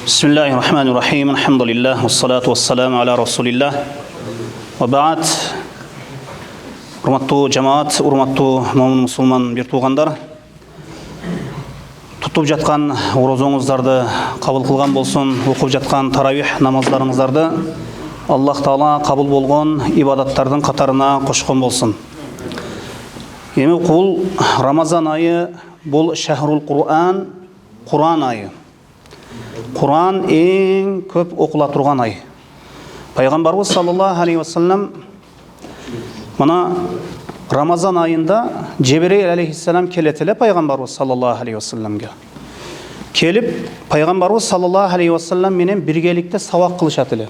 Bismillahirrahmanirrahim. Alhamdulillah. Wassalatu wassalamu ala Rasulillah. Wa ba'd. Урматтуу жамаат, урматтуу момун мусулман бир туугандар. Тутуп жаткан орозоңуздарды кабыл кылган болсун, окуп жаткан таравих намаздарыңыздарды Аллах Таала кабыл болгон ибадаттардын катарына кошкон болсун. Эми бул Рамазан айы бул шахрул Кур'ан, Кур'ан айы. Кур'ан эң көп окула турган ай. Пайгамбарыбыз саллаллаху алейхи ва саллям мына Рамазан айында Жебрейил алейхиссалам келет эле пайгамбарыбыз саллаллаху алейхи ва салламга. Келип пайгамбарыбыз саллаллаху алейхи ва саллям менен биргеликте сабак кылышат эле.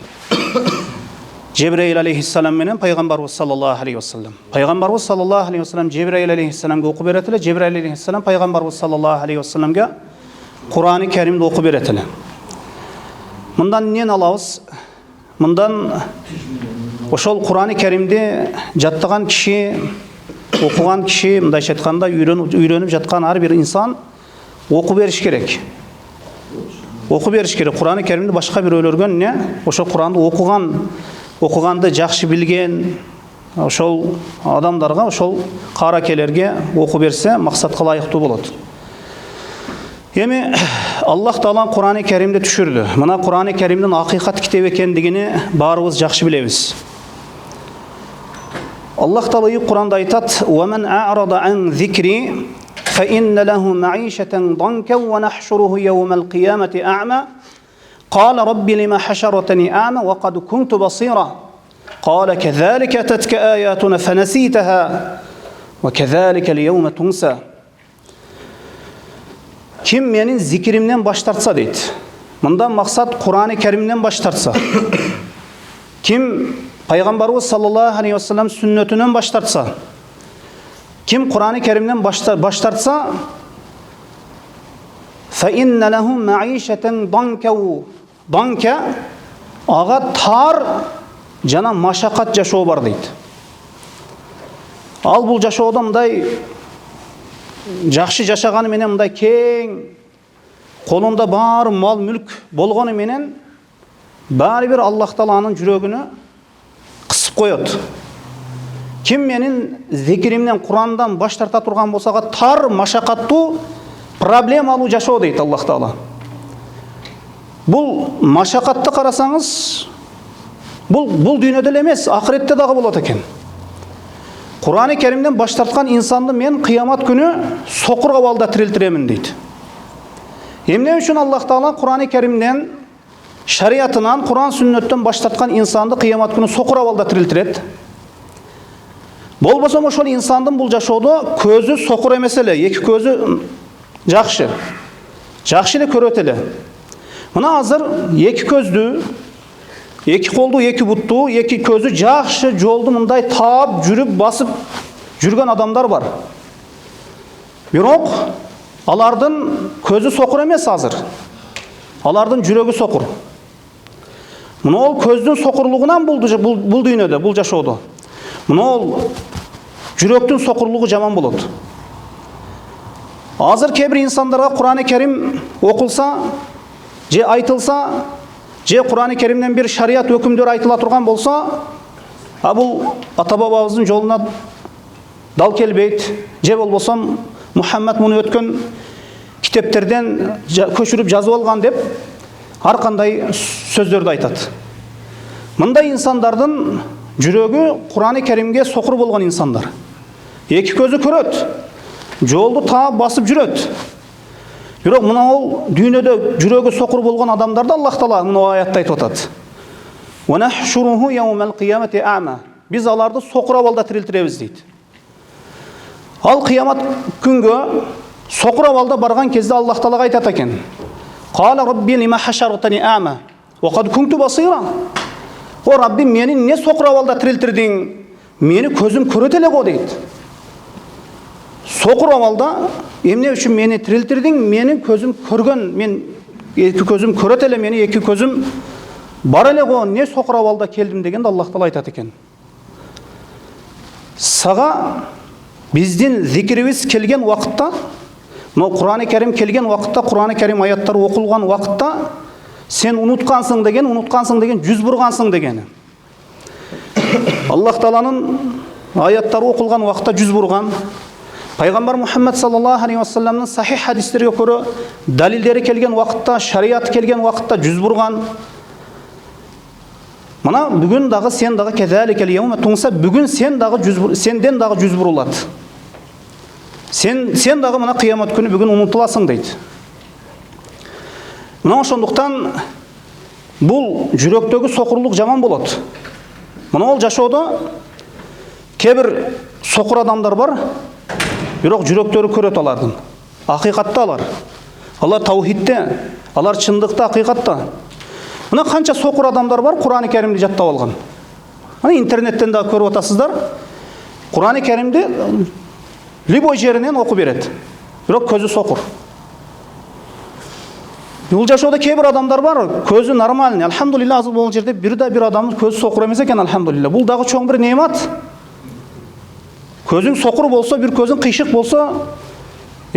Жебрейил алейхиссалам менен пайгамбарыбыз саллаллаху алейхи ва саллям. Пайгамбарыбыз саллаллаху алейхи ва саллям Жебрейил алейхиссаламга окуп берет эле. Жебрейил алейхиссалам пайгамбарыбыз саллаллаху алейхи ва салламга Кур'ан-ы Керимди окуп берет эле. Мындан эмнени алабыз? Мындан ошол Кур'ан-ы Керимди жаттаган киши, окуган киши, мындайча айтканда үйрөнүп жаткан ар бир инсан окуп бериш керек. Окуп бериш керек. Кур'ан-ы Керимди башка бирөөлөргө эмне? Ошол Кур'анды окуганды жакшы билген ошол адамдарга, ошол кааракелерге окуп берсе максатка ылайыктуу болот. Эми Аллах Таала Кур'ан-ы Керимди түшүрдү. Мына Кур'ан-ы Керимдин акыйкат китеп экендигини баарыбыз жакшы билебиз. Аллах Таала Кур'анда айтат: "Ва ман а'рада ан зикри фа инна лаху ма'ишатан данка ва нахшуруhu yawmal qiyamati a'ma. Qala rabbi lima hasharatani a'ma wa qad kuntu basira. Qala kadhalika atatka ayatuna fanasitaha wa kadhalika al-yawma tunsa." Kim menin zikrimden baş tartsa deydi. Bundan maksat Kur'an-ı Kerim'den baş tartsa. Kim Peygamberimiz sallallahu aleyhi ve sellem sünnetinden baş tartsa. Kim Kur'an-ı Kerim'den baş tartsa فَاِنَّ لَهُمْ مَعِيشَةً danka ağa tar jana maşakat jaşоо бар deydi. Al bul jaşooda мындай жакшы жашаганы менен мындай кең колунда бар мал мүлк болгону менен баары бир Аллах Тааланын жүрөгүнө кысып коет. Ким менин зикримден, Курандан баш тарта турган болсага тар, машакаттуу, проблемалуу жашоо дейт Аллах Таала. Бул машакатты карасаңыз, бул дүйнөдө эле эмес, ахиретте дагы болот экен. Kur'an-ı Kerim'den baş tartkan insandı men kıyamet günü sokur kavalda tiriltiremin deydi. Emne üçün Allah Teala Kur'an-ı Kerim'den şariatından, Kur'an sünnetten baş tartkan insandı kıyamet günü sokur kavalda tiriltiret. Bolbosam oşol insandın bul jaşoodu közü sokur emes ele, eki közü jakşı. Jakşı ile köröt ele. Mına hazır eki közdü, eki koldu, eki buttu, eki közü jakşı joldu mындай taap, жүрүп, basıp жүрген адамдар бар. Бирок алардын közü sokur эмес азыр. Алардын жүрөгү sokur. Мына ол көздүн сокурлугунан бул дүйнөдө, бул жашоодо. Мына ол жүрөктүн сокурлугу жаман болот. Азыр кээ бир инсандарга Кур'ан-ы Керим окулса, же айтылса, же Kur'an-ı Kerim'den bir şariat hükümleri aytıla turgan bolsa, bul ata babamızın yoluna dal kelbeyt, je bolbosam Muhammed bunu ötkön kitaplardan köçürüp жазып алган деп har kандай сөздөрдү айтат. Мындай insandардын жүрөгү Kur'an-ı Kerim'ge sokur болгон insanlar. Эки көзү көрөт, жолду таап басып жүрөт. Бирок мына ол дүйнөдө жүрөгү сокур болгон адамдарды Аллах Таала мына аятта айтып атат. Ва нахшуруhu yawmal qiyamati a'ma. Биз аларды сокур абалда тирилтиребиз дейт. Ал кыямат күнгө сокур абалда барган кезде Аллах Таалага айтат экен. Qala rabbi lima hasharatani a'ma wa qad kuntu basira. О Раббим, мени эмне сокур абалда тирилтирдиң? Мени көзүм көрөт эле го дейт. Sokur amalda emne üçün meni tiriltirdin, menin közüm körgön, men iki közüm köret ele meni, iki közüm bar ele go, ne sokur amalda keldim degende Allah Taala aytat eken. Saga bizdin zikrimiz kelgen vaqtda, Kur'an-ı Kerim kelgen vaqtda, Kur'an-ı Kerim ayattары okulgan vaqtda Sen unutkансың деген жүз бұрғансың дегені. Аллах Тағаланың аяттары оқылған уақытта жүз бұрған. Пайғамбар Мұхаммед саллаллаху алейхи уассаламның сахих хадистерге көрі дәлелдері келген уақытта, шариат келген уақытта жүз бұрған. Мына бүгін дағы сен дағы кәзәликәл яума туңса, бүгін сенден дағы жүз бұрылады. Сен дағы мына қиямат күні бүгін ұмытыласың дейді. Мына ошондуктан бұл жүректегі соқырлық жаман болады. Мына ол жашоодо кейбір соқыр адамдар бар, бирок жүректері көрөт алардын. Акыйкатта алар таухидте, алар чындыкта, акыйкатта. Мына канча соқыр адамдар бар, Кур'ан-ы Кәримди жаттап алган. Мына интернеттен да көрүп атасыздар. Кур'ан-ы Кәримди любой жеринен окуп берет. Бирок көзү соқыр. Бул жашоодо кейбир адамдар бар, көзү нормальный. Алхамдулилла, азыр бул жерде бир адамдын көзү соқыр эмес экен, алхамдулилла. Бул дагы чоң бир неемат. Көзүң соқыр болсо, бир көзүң кыйшык болсо,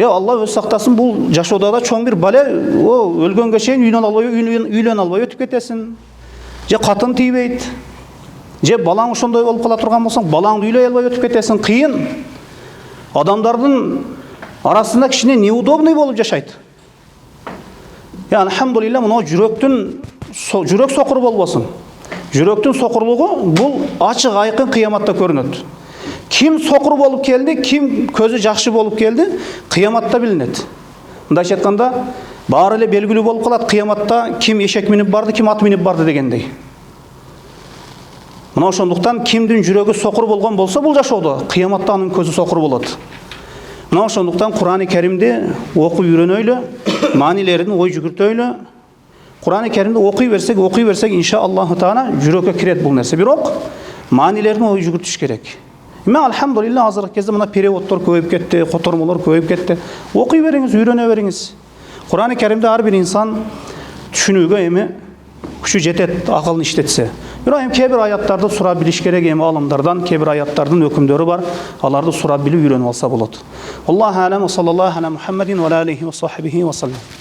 Алла өз сактасын, бул жашоодо да чоң бир бале, өлгөнгө чейин үйлөнө албай өтүп кетесиң. Же катын тийбейт. Же балаң ошондой болуп кала турган болсоң, балаңды үйлөй албай өтүп кетесиң. Кыйын. Адамдардын арасында кичине неудобный болуп жашайт. Алхамдулилла, мына жүрөк соқыр болбосун. Жүрөктүн соқырлыгы бул ачык айкын кыяматта көрүнөт. Ким соқыр болуп келди, ким көзү жакшы болуп келди, кыяматта билинет. Мындайча айтканда, баары эле белгилүү болуп калат кыяматта, ким эшек минип барды, ким ат минип барды дегендей. Мына ошондуктан кимдин жүрөгү соқыр болгон болсо, бул жашоодо кыяматта анын көзү соқыр болот. Мына ошондуктан Кур'ан-ы Кәримди окуп үйрөнөйлү, маанилерин ой жүгүртөйлү. Кур'ан-ы Кәримди окуй берсек, иншааллаху таала жүрөккө кирет бул нерсе. Бирок маанилерин ой жүгүртүш керек. Мен алхамдулилла, азыркы кезде мына переводдор көбөйүп кетти, котормолор көбөйүп кетти. Окуй бериңиз, үйрөнө бериңиз. Кур'ан-ы Кәримди ар бир инсан түшүнүүгө эми күчү жетет, акылын иштетсе. Бирок эми кээ бир аяттарды сурап билиш керек, эми алымдардан кээ бир аяттардын өкүмдөрү бар, аларды сурап билип үйрөнүп алса болот. Аллаху алам, саллаллаху ала Мухаммадин ва алейхи ва сахбихи ва саллам.